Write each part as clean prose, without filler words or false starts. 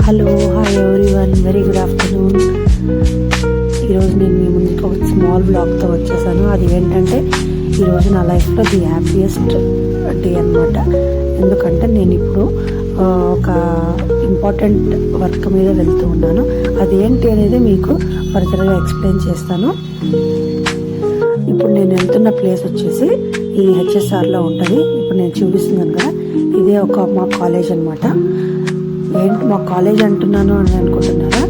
Hello hi everyone, very good afternoon. ఈరోజు నేను మీ ముందుకు ఒక స్మాల్ బ్లాగ్తో వచ్చేసాను. అది ఏంటంటే ఈరోజు నా లైఫ్లో ది హ్యాపీయెస్ట్ డే అనమాట. ఎందుకంటే నేను ఇప్పుడు ఒక ఇంపార్టెంట్ వర్క్ మీద వెళ్తూ ఉన్నాను. అదేంటి అనేది మీకు ఫర్దర్గా ఎక్స్ప్లెయిన్ చేస్తాను. ఇప్పుడు నేను వెళ్తున్న ప్లేస్ వచ్చేసి ఈ హెచ్ఎస్ఆర్లో ఉంటుంది. ఇప్పుడు నేను చూపిస్తున్నాను కదా, ఇదే మా కాలేజ్ అనమాట. ఏంటి మా కాలేజ్ అంటున్నాను అని అనుకుంటున్నారా?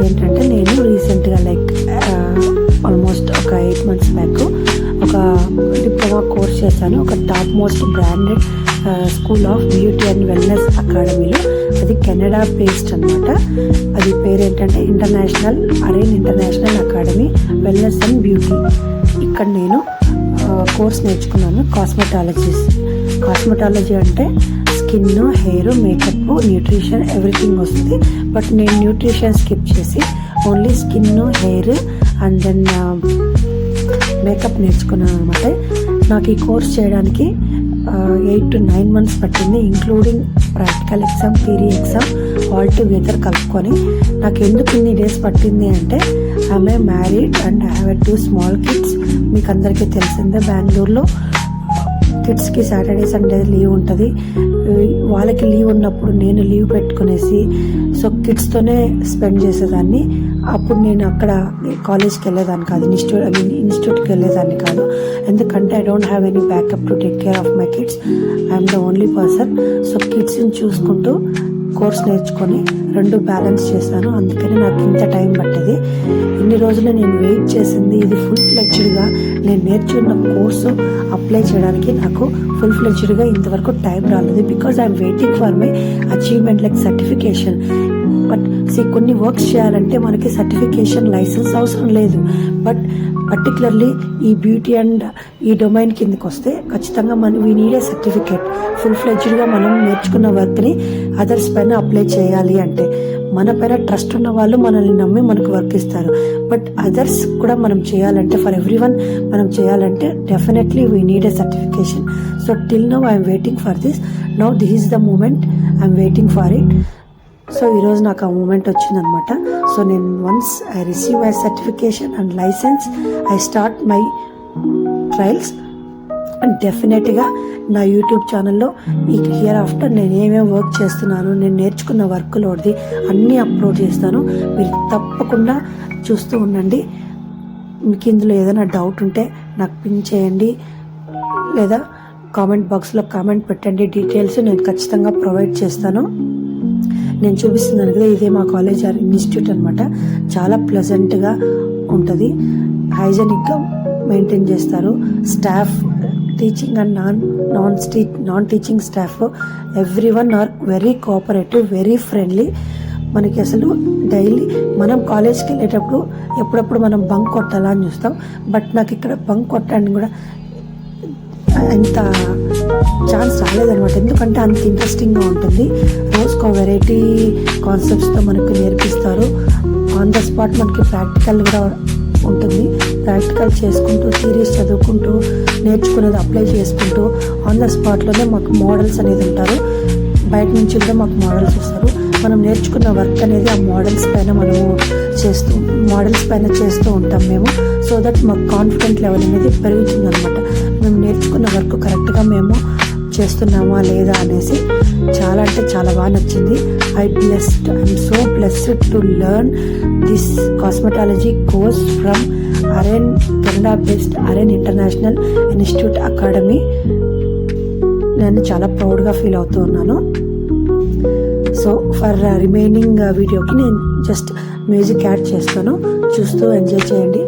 ఏంటంటే నేను రీసెంట్గా ఆల్మోస్ట్ ఒక 8 months బ్యాక్ ఒక డిప్లొమా కోర్స్ చేశాను. ఒక top most branded school of beauty and wellness అకాడమీలో. అది కెనడా బేస్డ్ అనమాట. అది పేరు ఏంటంటే international academy wellness and beauty. ఇక్కడ నేను కోర్స్ నేర్చుకున్నాను. కాస్మెటాలజీ అంటే skin, hair, makeup, nutrition everything వస్తుంది. బట్ నేను న్యూట్రిషన్ స్కిప్ చేసి only skin, hair and then makeup నేర్చుకున్నాను అనమాట. నాకు ఈ కోర్స్ చేయడానికి 8 to 9 months పట్టింది, including practical exam, theory exam all together కలుపుకొని. నాకు ఎందుకు ఇన్ని డేస్ పట్టింది అంటే I'm a married and I have 2 small kids. మీకు అందరికీ తెలిసిందే, బెంగళూరులో కిడ్స్కి సాటర్డే సండే లీవ్ ఉంటుంది. వాళ్ళకి లీవ్ ఉన్నప్పుడు నేను లీవ్ పెట్టుకునేసి సో కిడ్స్తోనే స్పెండ్ చేసేదాన్ని. అప్పుడు నేను అక్కడ కాలేజ్కి వెళ్ళేదాన్ని కాదు, ఇన్స్టిట్యూట్కి వెళ్ళేదాన్ని కాదు. ఎందుకంటే I don't have any backup to take care of my kids. I'm the only person. So కిడ్స్ని చూసుకుంటూ కోర్స్ నేర్చుకొని 2 బ్యాలెన్స్ చేశాను. అందుకని నాకు ఇంత టైం పట్టేది. ఇన్ని రోజులు నేను వెయిట్ చేసింది ఇది ఫుల్ ఫ్లెడ్జ్డ్గా నేను నేర్చుకున్న కోర్సు అప్లై చేయడానికి నాకు ఫుల్ ఫ్లెడ్జ్డ్గా ఇంతవరకు టైం రాలేదు. Because I'm waiting for my achievement like certification. But కొన్ని వర్క్స్ చేయాలంటే మనకి సర్టిఫికేషన్, లైసెన్స్ అవసరం లేదు. బట్ పర్టికులర్లీ ఈ బ్యూటీ అండ్ ఈ డొమైన్ కిందకి వస్తే ఖచ్చితంగా we need a certificate. Full ఫ్లెడ్జ్డ్గా మనం నేర్చుకున్న వర్క్ని అదర్స్ పైన అప్లై చేయాలి అంటే మన పైన ట్రస్ట్ ఉన్న వాళ్ళు మనల్ని నమ్మి మనకు వర్క్ ఇస్తారు. బట్ అదర్స్ కూడా మనం చేయాలంటే, ఫర్ ఎవ్రీవన్ మనం చేయాలంటే definitely we need a certification. So till now I'm waiting for this. Now this is the moment, I'm waiting for it. So ఈరోజు నాకు ఆ మూమెంట్ వచ్చిందనమాట. సో నేను once I receive my certification and license, I start my trials. And డెఫినెట్గా నా YouTube ఛానల్లో here after నేను ఏమేమి వర్క్ చేస్తున్నాను, నేను నేర్చుకున్న వర్క్లోది అన్నీ అప్లోడ్ చేస్తాను. మీరు తప్పకుండా చూస్తూ ఉండండి. మీకు ఇందులో ఏదైనా డౌట్ ఉంటే నాకు పిన్ చేయండి, లేదా కామెంట్ బాక్స్లో కామెంట్ పెట్టండి. డీటెయిల్స్ నేను ఖచ్చితంగా ప్రొవైడ్ చేస్తాను. నేను చూపిస్తున్నాను కదా, ఇదే మా కాలేజ్ ఇన్స్టిట్యూట్ అనమాట. చాలా ప్లెజెంట్గా ఉంటుంది, హైజెనిక్గా మెయింటైన్ చేస్తారు. Staff, teaching and non teaching staff everyone are very cooperative, very friendly. మనకి అసలు డైలీ మనం కాలేజ్కి వెళ్ళేటప్పుడు ఎప్పుడప్పుడు మనం బంక్ కొట్టాలా అని చూస్తాం. బట్ నాకు ఇక్కడ బంక్ కొట్టడానికి కూడా అంత ఛాన్స్ రాలేదనమాట. ఎందుకంటే అంత ఇంట్రెస్టింగ్గా ఉంటుంది. రోజుకో వెరైటీ కాన్సెప్ట్స్తో మనకు నేర్పిస్తారు. ఆన్ ద స్పాట్ మనకి ప్రాక్టికల్ కూడా ఉంటుంది. ప్రాక్టికల్ చేసుకుంటూ, థియరీస్ చదువుకుంటూ, నేర్చుకునేది అప్లై చేసుకుంటూ ఆన్ ద స్పాట్లోనే మాకు మోడల్స్ అనేది ఉంటారు. బయట నుంచి కూడా మాకు మోడల్స్ ఇస్తారు. మనం నేర్చుకున్న వర్క్ అనేది ఆ మోడల్స్ పైన చేస్తూ ఉంటాం మేము. సో దట్ మాకు కాన్ఫిడెంట్ లెవెల్ అనేది పెరుగుతుంది అనమాట. మేము నేర్చుకున్న వర్క్ కరెక్ట్గా మేము చేస్తున్నామా లేదా అనేసి చాలా అంటే చాలా బాగా నచ్చింది. I'm so blessed to learn this cosmetology course from Canada based iron international institute academy. నేను చాలా ప్రౌడ్గా ఫీల్ అవుతూ ఉన్నాను. సో ఫర్ రిమైనింగ్ వీడియోకి నేను జస్ట్ మ్యూజిక్ యాడ్ చేస్తాను, చూస్తూ ఎంజాయ్ చేయండి.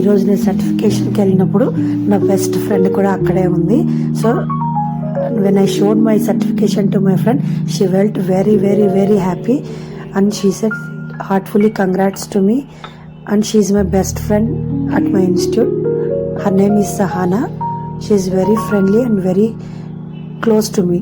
ఈరోజు నేను సర్టిఫికేషన్కి వెళ్ళినప్పుడు నా బెస్ట్ ఫ్రెండ్ కూడా అక్కడే ఉంది. So when I showed my certification to my friend, she felt very very very happy and she said heartfully congrats to me, and she is my best friend at my institute. Her name is Sahana. She is very friendly and very close to me.